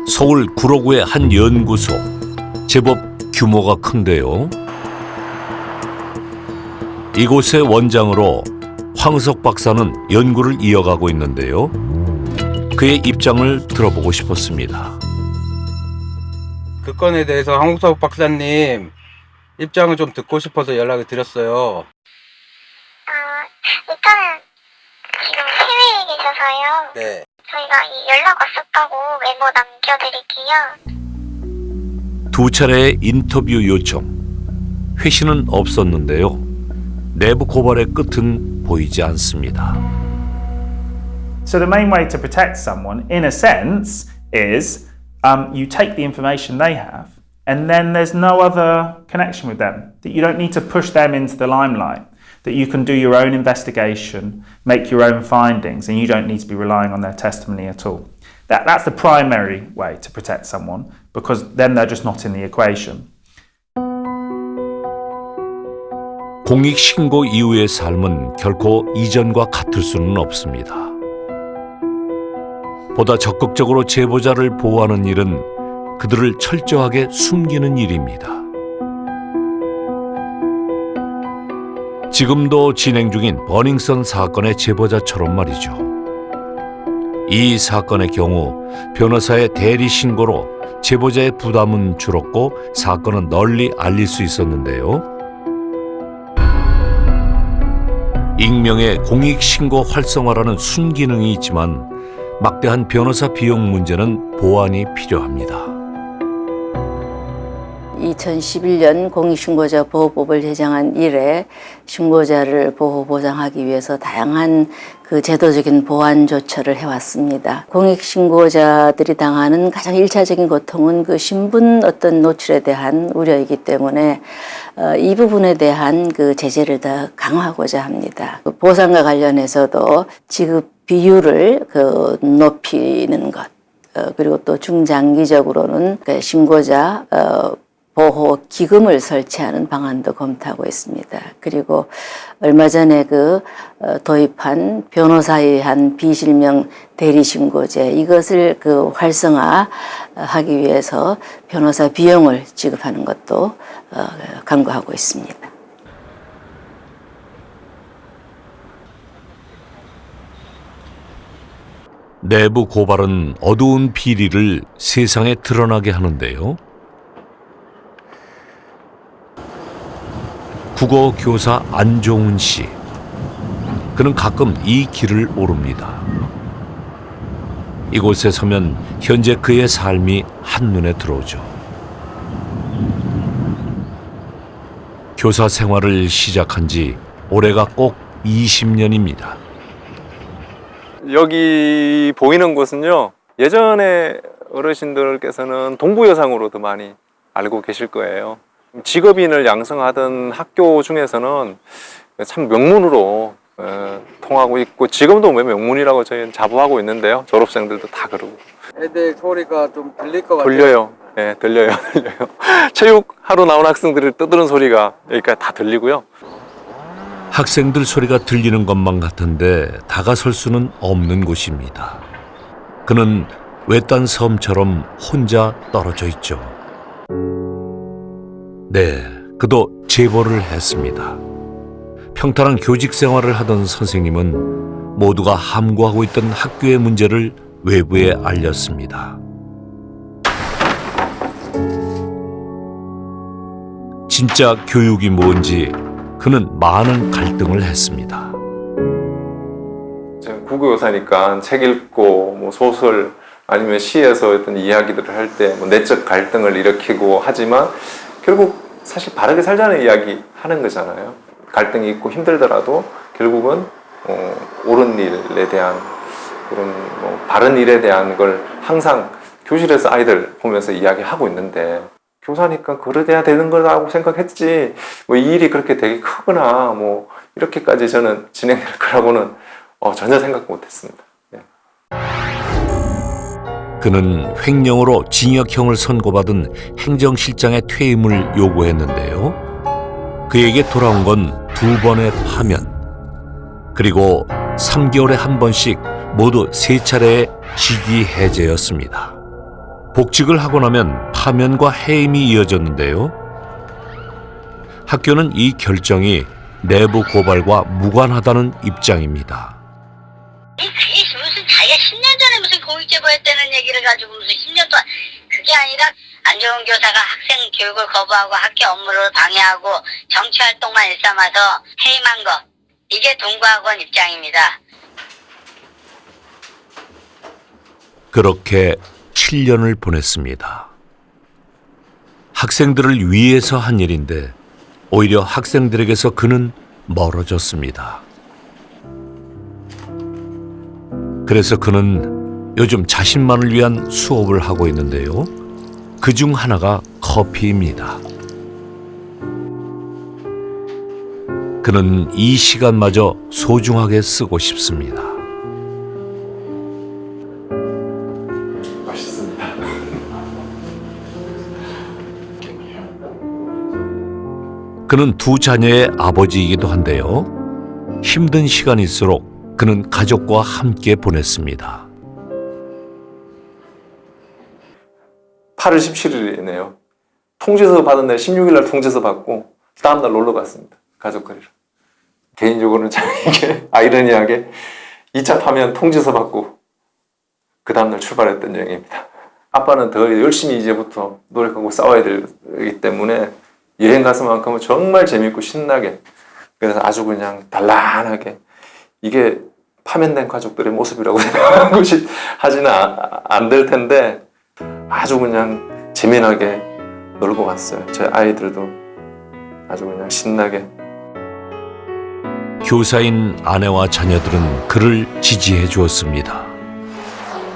서울 구로구의 한 연구소. 제법 규모가 큰데요. 이곳의 원장으로 황석 박사는 연구를 이어가고 있는데요. 그의 입장을 들어보고 싶었습니다. 그 건에 대해서 황석 박사님 입장을 좀 듣고 싶어서 연락을 드렸어요. 일단은 지금 해외에 계셔서요. 네. 저희가 연락 왔었다고 메모 남겨드릴게요. 두 차례의 인터뷰 요청. 회신은 없었는데요. 내부 고발의 끝은 보이지 않습니다. So the main way to protect someone, in a sense, is you take the information they have, and then there's no other connection with them. That you don't need to push them into the limelight. That you can do your own investigation, make your own findings, and you don't need to be relying on their testimony at all. That's the primary way to protect someone, because then they're just not in the equation. 공익신고 이후의 삶은 결코 이전과 같을 수는 없습니다. 보다 적극적으로 제보자를 보호하는 일은 그들을 철저하게 숨기는 일입니다. 지금도 진행 중인 버닝썬 사건의 제보자처럼 말이죠. 이 사건의 경우 변호사의 대리 신고로 제보자의 부담은 줄었고 사건은 널리 알릴 수 있었는데요. 익명의 공익신고 활성화라는 순기능이 있지만 막대한 변호사 비용 문제는 보완이 필요합니다. 2011년 공익신고자 보호법을 제정한 이래 신고자를 보호 보장하기 위해서 다양한 그 제도적인 보완 조처를 해왔습니다. 공익신고자들이 당하는 가장 일차적인 고통은 그 신분 어떤 노출에 대한 우려이기 때문에 이 부분에 대한 그 제재를 더 강화하고자 합니다. 그 보상과 관련해서도 지급 비율을 그 높이는 것, 그리고 또 중장기적으로는 그 신고자 보호 기금을 설치하는 방안도 검토하고 있습니다. 그리고 얼마 전에 그 도입한 변호사에 의한 비실명 대리신고제, 이것을 그 활성화하기 위해서 변호사 비용을 지급하는 것도 강구하고 있습니다. 내부 고발은 어두운 비리를 세상에 드러나게 하는데요. 국어 교사 안종훈 씨. 그는 가끔 이 길을 오릅니다. 이곳에 서면 현재 그의 삶이 한눈에 들어오죠. 교사 생활을 시작한 지 올해가 꼭 20년입니다. 여기 보이는 곳은요, 예전에 어르신들께서는 동부여상으로 더 많이 알고 계실 거예요. 직업인을 양성하던 학교 중에서는 참 명문으로 통하고 있고, 지금도 명문이라고 저희는 자부하고 있는데요. 졸업생들도 다 그러고. 애들 소리가 좀 들릴 것 같아요. 들려요. 예, 들려요. 체육 하러 나온 학생들이 떠드는 소리가 여기까지 다 들리고요. 학생들 소리가 들리는 것만 같은데 다가설 수는 없는 곳입니다. 그는 외딴 섬처럼 혼자 떨어져 있죠. 네, 그도 제보를 했습니다. 평탄한 교직 생활을 하던 선생님은 모두가 함구하고 있던 학교의 문제를 외부에 알렸습니다. 진짜 교육이 뭔지 그는 많은 갈등을 했습니다. 국어교사니까 책 읽고 뭐 소설 아니면 시에서 어떤 이야기들을 할 때 뭐 내적 갈등을 일으키고 하지만 결국 사실 바르게 살자는 이야기 하는 거잖아요. 갈등이 있고 힘들더라도 결국은 옳은 일에 대한 그런 바른 일에 대한 걸 항상 교실에서 아이들 보면서 이야기하고 있는데, 교사니까 그래야 되는 거라고 생각했지 뭐 이 일이 그렇게 되게 크거나 뭐 이렇게까지 저는 진행될 거라고는 전혀 생각 못했습니다. 네. 그는 횡령으로 징역형을 선고받은 행정실장의 퇴임을 요구했는데요. 그에게 돌아온 건 2번의 파면, 그리고 3개월에 한 번씩 모두 3차례의 직위 해제였습니다. 복직을 하고 나면 파면과 해임이 이어졌는데요. 학교는 이 결정이 내부 고발과 무관하다는 입장입니다. 그게 무슨 자기가 10년 전에 무슨 공익제보했다는 얘기를 가지고 무슨 10년 동안 그게 아니라 안 좋은 교사가 학생 교육을 거부하고 학교 업무를 방해하고 정치 활동만 일삼아서 해임한 거 이게 동부학원 입장입니다. 그렇게 7년을 보냈습니다. 학생들을 위해서 한 일인데 오히려 학생들에게서 그는 멀어졌습니다. 그래서 그는 요즘 자신만을 위한 수업을 하고 있는데요. 그중 하나가 커피입니다. 그는 이 시간마저 소중하게 쓰고 싶습니다. 맛있습니다. 그는 두 자녀의 아버지이기도 한데요. 힘든 시간일수록 그는 가족과 함께 보냈습니다. 8월 17일이네요. 통지서 받은 날 16일 날 통지서 받고 다음날 놀러 갔습니다. 가족들이랑. 개인적으로는 참 이게 아이러니하게 2차 파면 통지서 받고 그 다음날 출발했던 여행입니다. 아빠는 더 열심히 이제부터 노력하고 싸워야 되기 때문에 여행 가서만큼은 정말 재밌고 신나게, 그래서 아주 그냥 단란하게, 이게 파면된 가족들의 모습이라고 생각하고 하지는 안 될 텐데 아주 그냥 재미나게 놀고 왔어요. 제 아이들도 아주 그냥 신나게. 교사인 아내와 자녀들은 그를 지지해 주었습니다.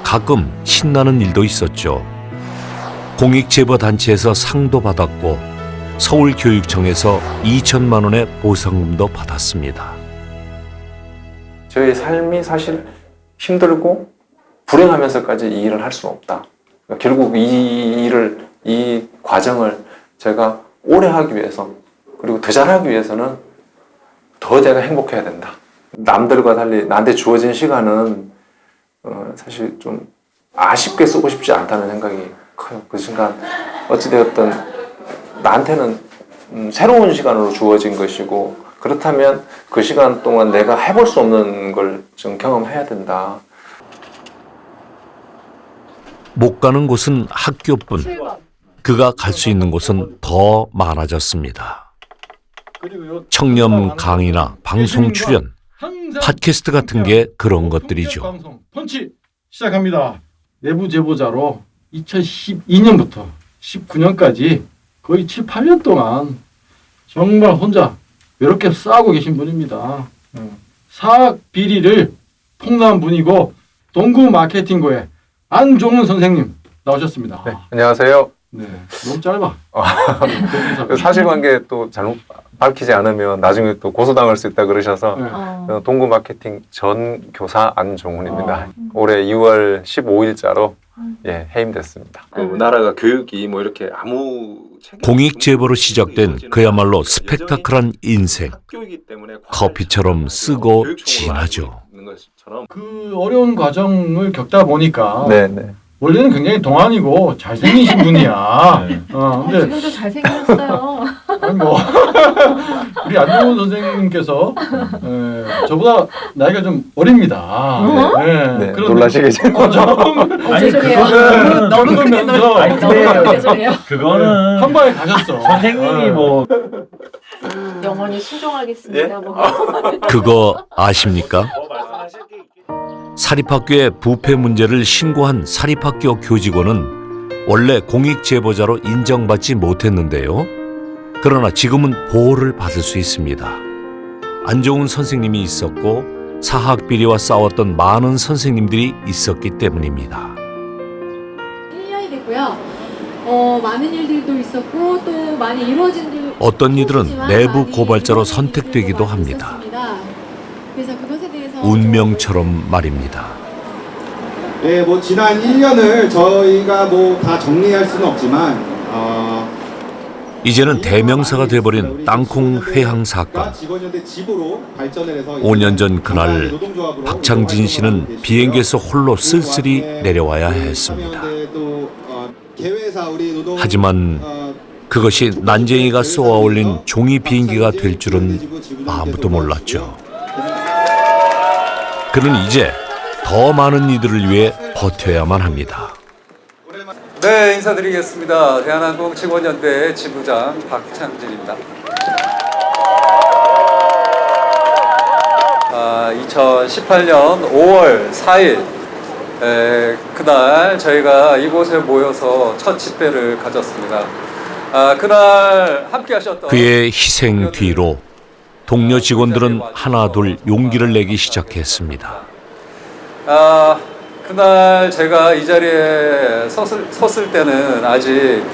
가끔 신나는 일도 있었죠. 공익제보단체에서 상도 받았고 서울교육청에서 2천만 원의 보상금도 받았습니다. 저의 삶이 사실 힘들고 불행하면서까지 이 일을 할 수는 없다. 그러니까 결국 이 과정을 제가 오래 하기 위해서, 그리고 더 잘하기 위해서는 더 내가 행복해야 된다. 남들과 달리 나한테 주어진 시간은 사실 좀 아쉽게 쓰고 싶지 않다는 생각이 커요. 그 순간 어찌되었든 나한테는 새로운 시간으로 주어진 것이고, 그렇다면 그 시간 동안 내가 해볼 수 없는 걸 좀 경험해야 된다. 못 가는 곳은 학교뿐, 그가 갈 수 있는 곳은 더 많아졌습니다. 청렴 강의나 방송 출연, 팟캐스트 같은 게 그런 것들이죠. 방송 펀치 시작합니다. 내부 제보자로 2012년부터 19년까지 거의 7, 8년 동안 정말 혼자 외롭게 싸우고 계신 분입니다. 사학 비리를 폭로한 분이고 동구 마케팅고의 안종훈 선생님 나오셨습니다. 네, 안녕하세요. 네, 너무 짧아. 사실관계 또 잘못 밝히지 않으면 나중에 또 고소당할 수 있다 그러셔서 네. 동구 마케팅 전 교사 안종훈입니다. 올해 2월 15일자로 해임됐습니다. 나라가 교육이 뭐 이렇게 아무 공익제보로 시작된 그야말로 스펙타클한 인생. 커피처럼 쓰고 진하죠. 그 어려운 과정을 겪다 보니까 네네. 원래는 굉장히 동안이고 잘생기신 분이야. 근데 지금도 잘생겼어요. 아니 뭐 우리 안종훈 선생님께서 저보다 나이가 좀 어립니다. 네, 놀라시겠죠. 죄송해요. 너무 크게 그러면서 죄송해요. 그거는 한 방에 가셨어. 선생님이 뭐 영원히 순종하겠습니다. 뭐. 그거 아십니까? 사립학교의 부패 문제를 신고한 사립학교 교직원은 원래 공익제보자로 인정받지 못했는데요. 그러나 지금은 보호를 받을 수 있습니다. 안종훈 선생님이 있었고 사학비리와 싸웠던 많은 선생님들이 있었기 때문입니다. 1년이 됐고요. 많은 일들도 있었고 또 많이 이루어진 일. 어떤 이들은 내부 고발자로 선택되기도 합니다. 그래서 그것에 대해서 운명처럼 말입니다. 네, 뭐 지난 1년을 저희가 뭐 다 정리할 수는 없지만 이제는 대명사가 돼버린 땅콩 회항 사건. 5년 전 그날 박창진 씨는 비행기에서 홀로 쓸쓸히 내려와야 했습니다. 개회사 우리 노동 하지만 그것이 난쟁이가 쏘아올린 종이 비행기가 될 줄은 아무도 몰랐죠. 그는 이제 더 많은 이들을 위해 버텨야만 합니다. 네, 인사드리겠습니다. 대한항공 직원연대 지부장 박창진입니다. 2018년 5월 4일 그날 저희가 이곳에 모여서 첫 집회를 가졌습니다. 그날 함께 하셨던 그의 희생 뒤로 동료 직원들은 하나둘 용기를 내기 시작했습니다. 그날 제가 이 자리에 섰을 때는 아직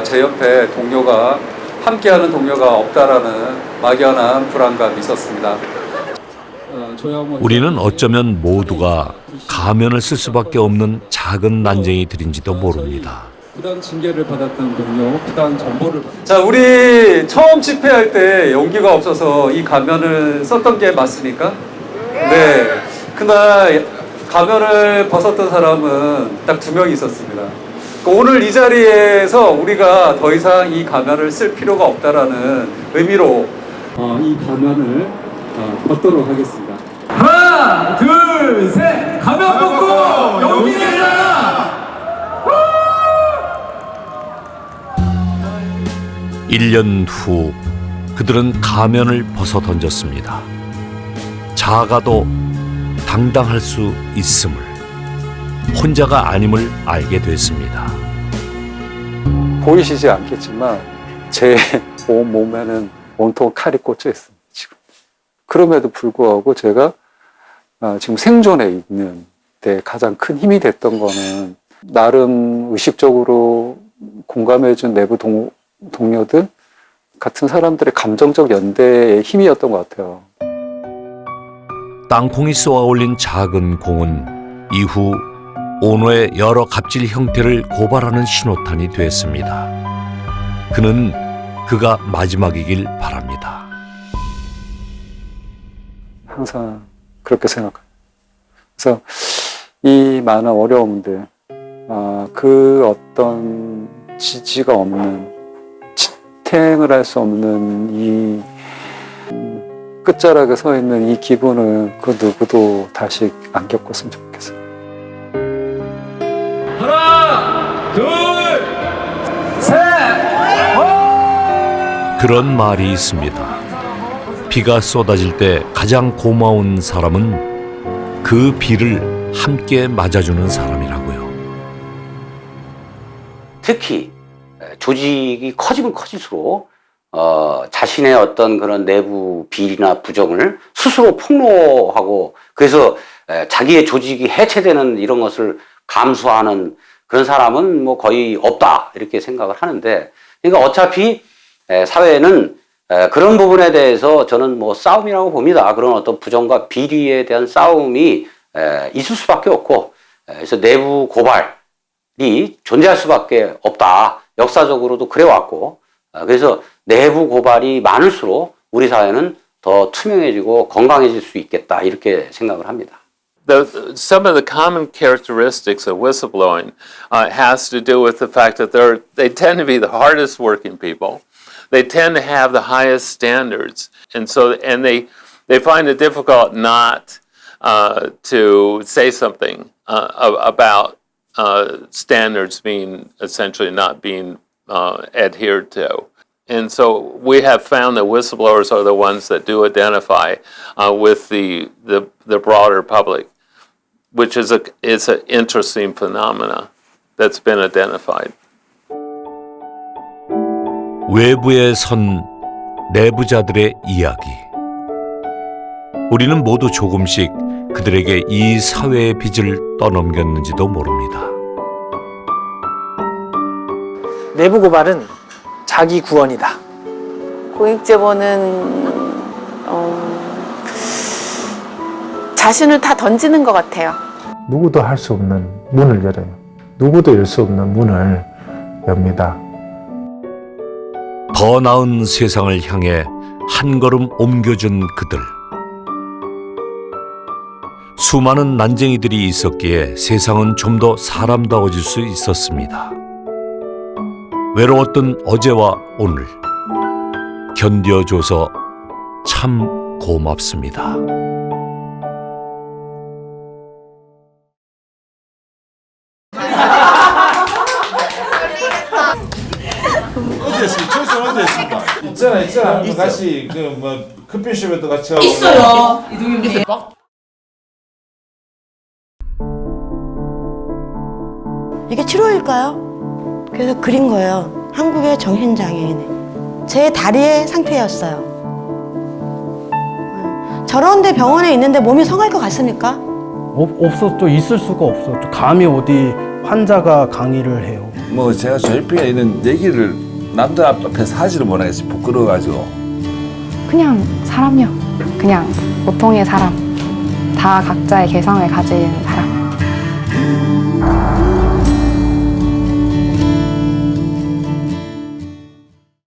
제 옆에 동료가 함께하는 동료가 없다라는 막연한 불안감이 있었습니다. 우리는 어쩌면 모두가 가면을 쓸 수밖에 없는 작은 난쟁이들인지도 모릅니다. 부당 징계를 받았던 동료, 부당 정보를. 자, 우리 처음 집회할 때 용기가 없어서 이 가면을 썼던 게 맞습니까? 네. 그날 가면을 벗었던 사람은 딱 2명 있었습니다. 오늘 이 자리에서 우리가 더 이상 이 가면을 쓸 필요가 없다라는 의미로 이 가면을 벗도록 하겠습니다. 하나, 둘, 셋. 가면 벗고 용기 내라. 1년 후 그들은 가면을 벗어 던졌습니다. 작아도 당당할 수 있음을, 혼자가 아님을 알게 됐습니다. 보이시지 않겠지만 제 몸에는 온통 칼이 꽂혀 있습니다. 지금. 그럼에도 불구하고 제가 지금 생존해 있는 데 가장 큰 힘이 됐던 거는 나름 의식적으로 공감해준 내부 동료들 같은 사람들의 감정적 연대의 힘이었던 것 같아요. 땅콩이 쏘아올린 작은 공은 이후 오노의 여러 갑질 형태를 고발하는 신호탄이 됐습니다. 그는 그가 마지막이길 바랍니다. 항상 그렇게 생각해요. 그래서 이 많은 어려움들, 그 어떤 지지가 없는, 지탱을 할 수 없는 이 끝자락에 서 있는 이 기분을 그 누구도 다시 안 겪었으면 좋겠어요. 하나, 둘, 셋. 그런 말이 있습니다. 비가 쏟아질 때 가장 고마운 사람은 그 비를 함께 맞아주는 사람이라고요. 특히 조직이 커지면 커질수록 자신의 어떤 그런 내부 비리나 부정을 스스로 폭로하고 그래서 자기의 조직이 해체되는 이런 것을 감수하는 그런 사람은 뭐 거의 없다 이렇게 생각을 하는데, 그러니까 어차피 사회는 그런 부분에 대해서 저는 뭐 싸움이라고 봅니다. 그런 어떤 부정과 비리에 대한 싸움이 있을 수밖에 없고, 그래서 내부 고발이 존재할 수밖에 없다. 역사적으로도 그래왔고, 그래서 내부 고발이 많을수록 우리 사회는 더 투명해지고 건강해질 수 있겠다 이렇게 생각을 합니다. Some of the common characteristics of whistleblowing has to do with the fact that they tend to be the hardest working people. They tend to have the highest standards, and they find it difficult not to say something about standards being essentially not being adhered to. And so we have found that whistleblowers are the ones that do identify with the broader public, which is an interesting phenomena that's been identified. 외부에 선 내부자들의 이야기. 우리는 모두 조금씩 그들에게 이 사회의 빚을 떠넘겼는지도 모릅니다. 내부 고발은 자기 구원이다. 공익제보는 자신을 다 던지는 것 같아요. 누구도 할 수 없는 문을 열어요. 누구도 열 수 없는 문을 엽니다. 더 나은 세상을 향해 한 걸음 옮겨준 그들. 수많은 난쟁이들이 있었기에 세상은 좀 더 사람다워질 수 있었습니다. 외로웠던 어제와 오늘 견뎌줘서 참 고맙습니다. 어제 했습니까? 철수 언제 했습니까? 있잖아. 한번 같이 그뭐 커피숍에도 같이 하고. 있어요. 이동엽님. 이게 치료일까요? 그래서 그린 거예요. 한국의 정신장애인. 제 다리의 상태였어요. 저런데 병원에 있는데 몸이 성할 것 같습니까? 없어. 또 있을 수가 없어. 또 감히 어디 환자가 강의를 해요. 뭐 제가 조혈병에 있는 얘기를 남들 앞에서 하지를 못하겠어요. 부끄러워가지고. 그냥 사람이요. 그냥 보통의 사람. 다 각자의 개성을 가진 사람.